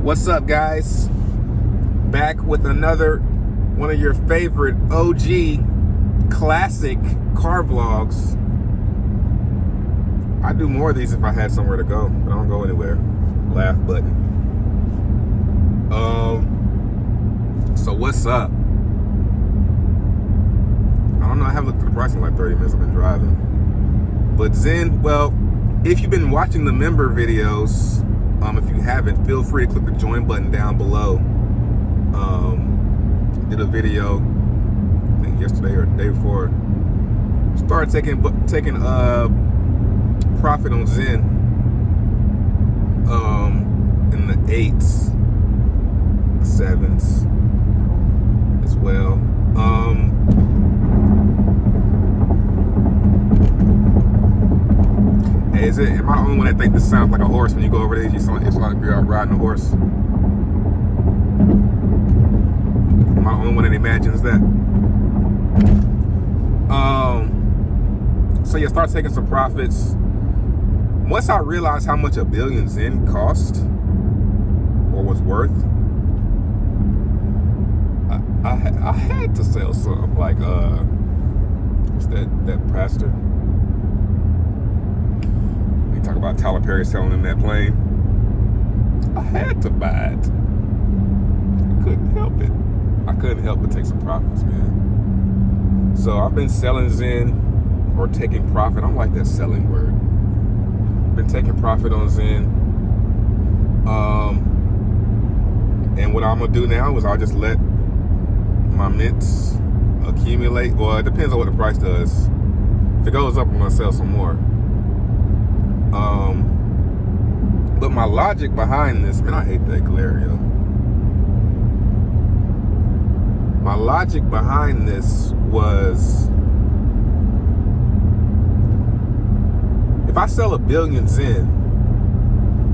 What's up, guys? Back with another one of your favorite OG classic car vlogs. I'd do more of these if I had somewhere to go, but I don't go anywhere. Laugh button. So what's up? I don't know, I haven't looked at the price in like 30 minutes I've been driving. But Zen, well, if you've been watching the member videos, if you haven't, feel free to click the join button down below. Did a video, I think yesterday or the day before. Started taking profit on Zen in the 8s, 7s as well. Hey, am I the only one that think this sounds like a horse when you go over there? It's like you're out riding a horse. Am I the only one that imagines that? So yeah, start taking some profits. Once I realized how much a billion Zen cost or was worth, I had to sell some. Like what's that pastor? You talk about Tyler Perry selling him that plane. I had to buy it. I couldn't help it. I couldn't help but take some profits, man. So I've been selling Zen or taking profit. I don't like that selling word. Been taking profit on Zen. And what I'm gonna do now is I'll just let my mints accumulate. Well, it depends on what the price does. If it goes up, I'm gonna sell some more. But my logic behind this, man, I hate that glare, yo. My logic behind this was, if I sell a billion Zen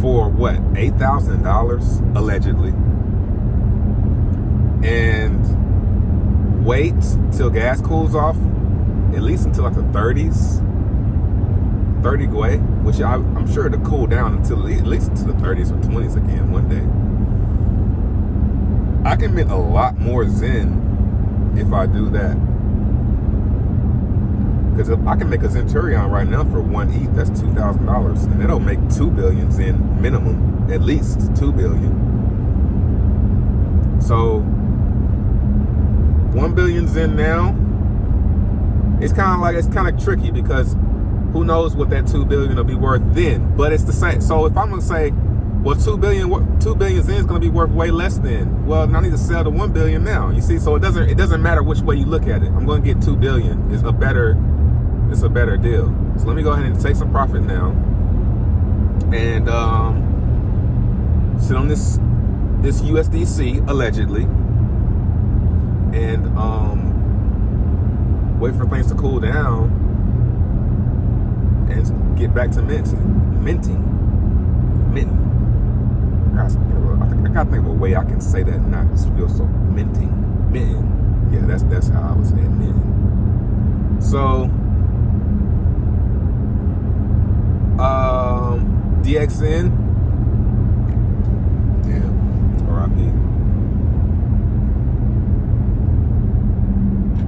for what, $8,000 allegedly, and wait till gas cools off, at least until like the 30s, 30 Gwei, which I'm sure it'll cool down until at least into the 30s or 20s again one day. I can mint a lot more Zen if I do that. Because if I can make a Centurion right now for 1 ETH, that's $2,000, and that'll make 2 billion Zen minimum, at least 2 billion. So 1 billion Zen now, it's kind of tricky because who knows what that 2 billion will be worth then, but it's the same. So if I'm gonna say, well, 2 billion Zen is gonna be worth way less then, well, I need to sell the 1 billion now, you see? So it doesn't matter which way you look at it. I'm gonna get 2 billion. It's a better deal. So let me go ahead and take some profit now and sit on this USDC allegedly, and wait for things to cool down and get back to minting. I gotta think of a way I can say that and not just feel so minting. Yeah, that's how I was saying minting. So DXN, damn, RIP.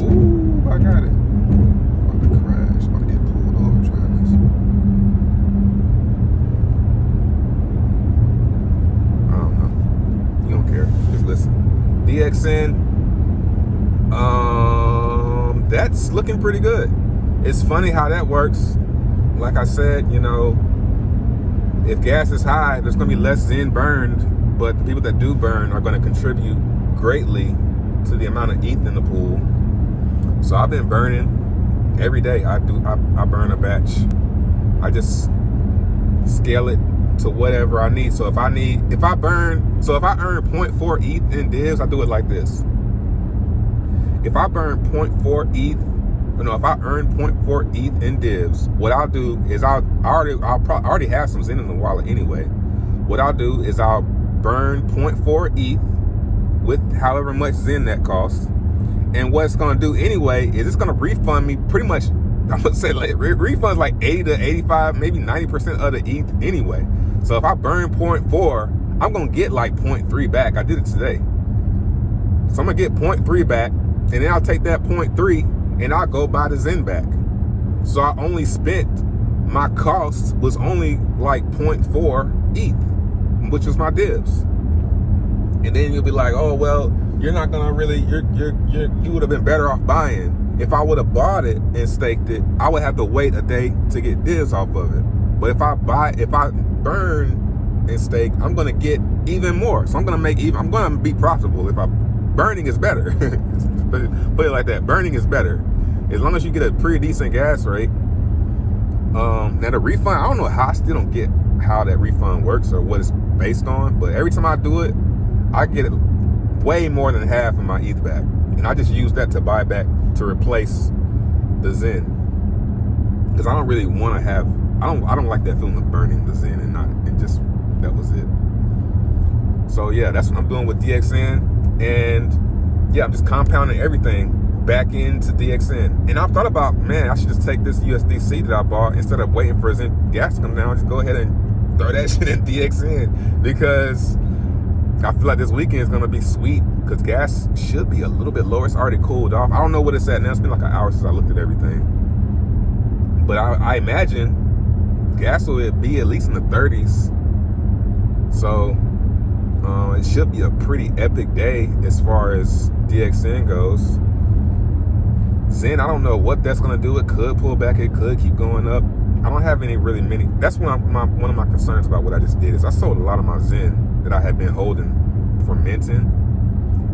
Ooh, I got it. About to crash, about to get pulled over trying this. I don't know. You don't care, just listen. DXN, that's looking pretty good. It's funny how that works. Like I said, you know, if gas is high, there's going to be less Zen burned, but the people that do burn are going to contribute greatly to the amount of ETH in the pool. So I've been burning every day. I burn a batch. I just scale it to whatever I need. So if I earn 0.4 ETH in divs, I do it like this. If I burn 0.4 ETH, if I earn 0.4 ETH in divs, what I'll do is I already have some Zen in the wallet anyway. What I'll do is I'll burn 0.4 ETH with however much Zen that costs. And what it's gonna do anyway is it's gonna refund me pretty much, I'm gonna say like refunds like 80 to 85, maybe 90% of the ETH anyway. So if I burn 0.4, I'm going to get like 0.3 back. I did it today. So I'm going to get 0.3 back, and then I'll take that 0.3 and I'll go buy the Zen back. So I only spent, my cost was only like 0.4 ETH, which was my divs. And then you'll be like, oh, well, you're not going to really, you would have been better off buying. If I would have bought it and staked it, I would have to wait a day to get divs off of it. But if I burn and stake, I'm going to get even more. So I'm going to be profitable. Burning is better. Put it like that. Burning is better. As long as you get a pretty decent gas rate. Now the refund, I don't know how, I still don't get how that refund works or what it's based on. But every time I do it, I get it way more than half of my ETH back. And I just use that to buy back, to replace the Zen. Because I don't really want to have, I don't like that feeling of burning the Zen and just, that was it. So yeah, that's what I'm doing with DXN. And yeah, I'm just compounding everything back into DXN. And I've thought about, man, I should just take this USDC that I bought, instead of waiting for Zen gas to come down, just go ahead and throw that shit in DXN, because I feel like this weekend is going to be sweet, because gas should be a little bit lower. It's already cooled off. I don't know what it's at now. It's been like an hour since I looked at everything. But I imagine gas will be at least in the 30s. So it should be a pretty epic day as far as DXN goes. Zen, I don't know what that's going to do. It could pull back. It could keep going up. I don't have any really many. That's one of my concerns about what I just did, is I sold a lot of my Zen that I had been holding for minting.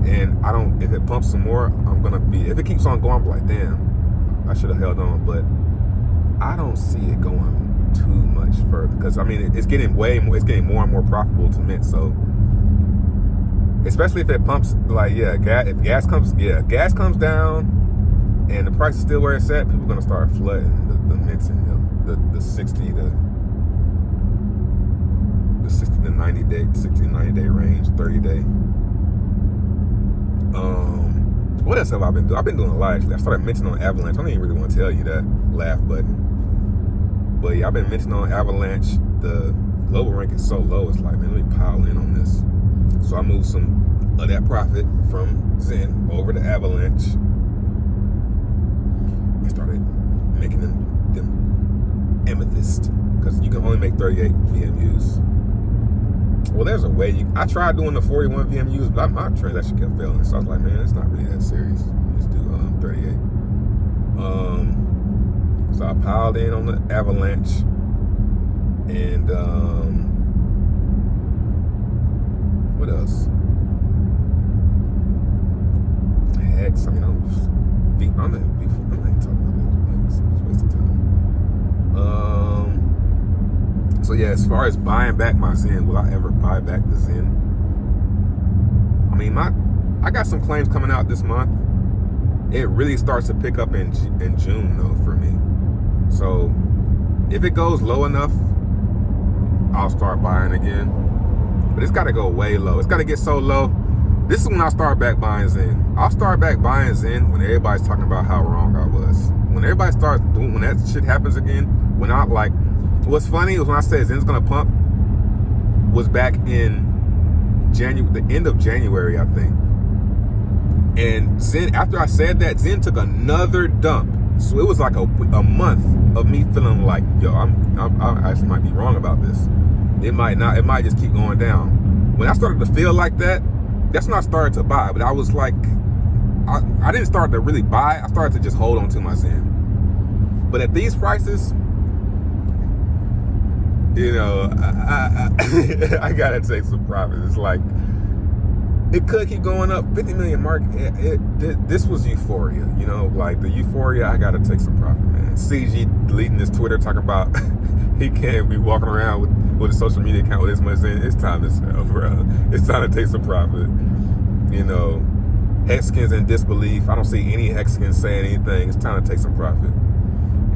And I don't, if it pumps some more, I'm going to be, if it keeps on going, I'm like, damn, I should have held on. But I don't see it going too much further, because I mean, it's getting more and more profitable to mint. So especially if it pumps, like, yeah, if gas comes down and the price is still where it's at, people are going to start flooding the minting, the 60 to 90 day range, 30 day. What else have I been doing? I've been doing a lot, actually. I started minting on Avalanche. I don't even really want to tell you that laugh button. But yeah, I've been minting on Avalanche. The global rank is so low, it's like, man, let me pile in on this. So I moved some of that profit from Zen over to Avalanche and started making them amethyst, because you can only make 38 VMUs. Well, there's a way. I tried doing the 41 VMUs, but my transaction kept failing. So I was like, man, it's not really that serious. Just do 38. So I piled in on the Avalanche, and what else? Hex. I mean, I'm not talking about it. It's a waste of time. So yeah, as far as buying back my Zen, will I ever buy back the Zen? I mean, I got some claims coming out this month. It really starts to pick up in June though for me. So if it goes low enough, I'll start buying again. But it's got to go way low. It's got to get so low. This is when I start back buying Zen. I'll start back buying Zen when everybody's talking about how wrong I was. When everybody starts doing, when that shit happens again, when I like. What's funny is when I said Zen's gonna pump was back in the end of January, I think. And Zen, after I said that, Zen took another dump. So it was like a month of me feeling like, yo, I actually might be wrong about this. It might not. It might just keep going down. When I started to feel like that, that's when I started to buy. But I was like, I didn't start to really buy. I started to just hold on to my Zen. But at these prices, you know, I gotta take some profits. It's like, it could keep going up. 50 million market. This was euphoria, you know, like the euphoria. I gotta take some profit, man. CG deleting his Twitter, talking about he can't be walking around with a social media account with this much in. It's time to sell, bro. It's time to take some profit. You know, Hexkins in disbelief. I don't see any Hexkins saying anything. It's time to take some profit.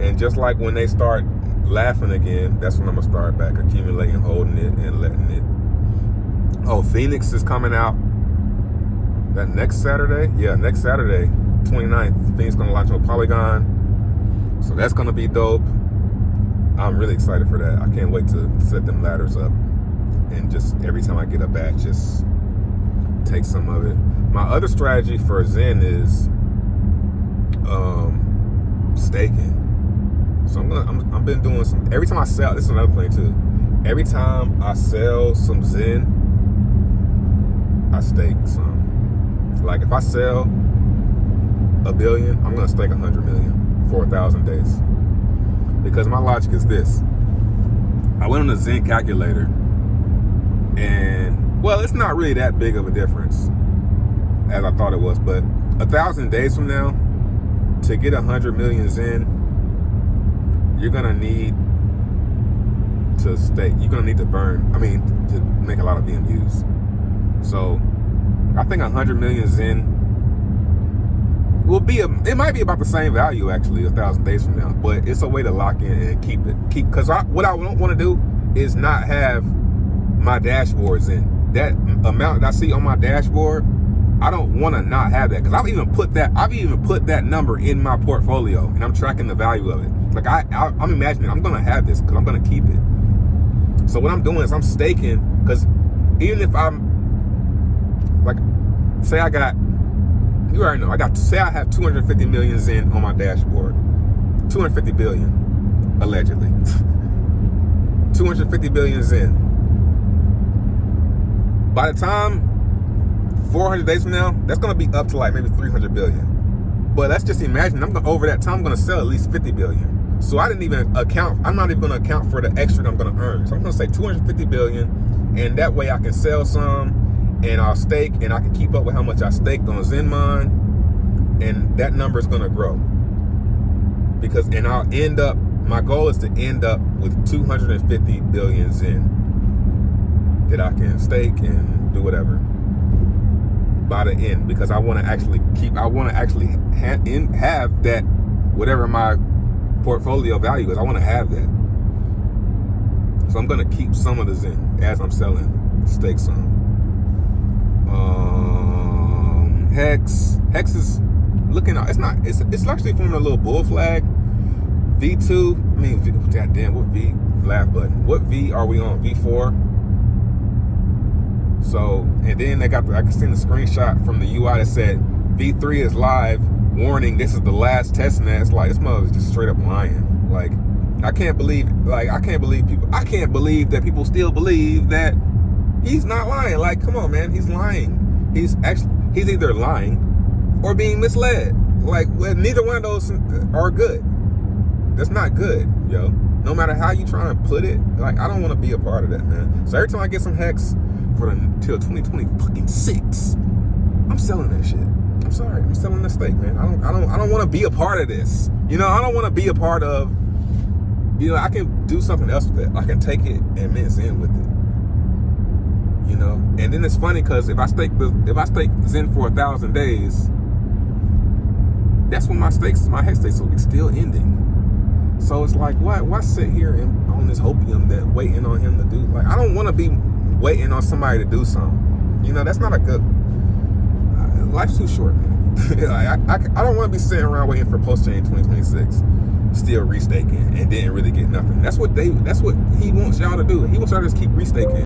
And just like when they start laughing again, that's when I'm gonna start back accumulating, holding it, and letting it. Oh, Phoenix is coming out that next Saturday. Yeah, next Saturday, 29th. Phoenix gonna launch on Polygon, so that's gonna be dope. I'm really excited for that. I can't wait to set them ladders up and just every time I get a batch, just take some of it. My other strategy for Zen is staking. So I've been doing some, every time I sell, this is another thing too. Every time I sell some Zen, I stake some. Like if I sell $1 billion, I'm gonna stake 100 million for 1,000 days. Because my logic is this. I went on the Zen calculator, and well, it's not really that big of a difference as I thought it was, but 1,000 days from now, to get 100 million Zen, you're gonna need to stake. You're gonna need to to make a lot of VMUs. So I think 100 million Zen will be it might be about the same value actually 1,000 days from now, but it's a way to lock in and keep because what I don't want to do is not have my dashboards in. That amount that I see on my dashboard, I don't want to not have that, because I've even put that number in my portfolio, and I'm tracking the value of it. Like I'm imagining I'm gonna have this because I'm gonna keep it. So what I'm doing is I'm staking, because even if I'm like, say I got, you already know, say I have 250 million Zen on my dashboard, 250 billion allegedly, 250 billion Zen. By the time 400 days from now, that's gonna be up to like maybe 300 billion. But let's just imagine over that time I'm gonna sell at least 50 billion. So I'm not even gonna account for the extra that I'm gonna earn. So I'm gonna say 250 billion, and that way I can sell some, and I'll stake, and I can keep up with how much I staked on ZenMine, and that number is gonna grow. And I'll end up, my goal is to end up with 250 billion Zen that I can stake and do whatever by the end, because I want to actually have that, whatever my portfolio value is, I want to have that. So I'm going to keep some of the Zen as I'm selling, stake some. Hex is looking out. It's actually forming a little bull flag. V2, goddamn, what V? Laugh button. What V are we on? V4? So, and then I can see the screenshot from the UI that said V3 is live, warning, this is the last test net. It's like, this mother is just straight up lying. Like, I can't believe that people still believe that he's not lying. Like, come on, man, he's lying. He's either lying or being misled. Like, well, neither one of those are good. That's not good, yo. No matter how you try and put it, like, I don't want to be a part of that, man. So every time I get some Hex till 2026, I'm selling that shit. I'm sorry, I'm selling the stake, man. I don't want to be a part of this. You know, I don't want to be a part of. You know, I can do something else with it. I can take it and mint Zen with it. You know, and then it's funny because if I stake Zen for 1,000 days, that's when my Hex stakes will be still ending. So it's like, why sit here on this hopium that waiting on him to do? Like, I don't want to be waiting on somebody to do something. You know, that's not a good. Life's too short, man. I don't want to be sitting around waiting for Postchain 2026, still restaking and didn't really get nothing. That's what he wants y'all to do. He wants y'all to just keep restaking.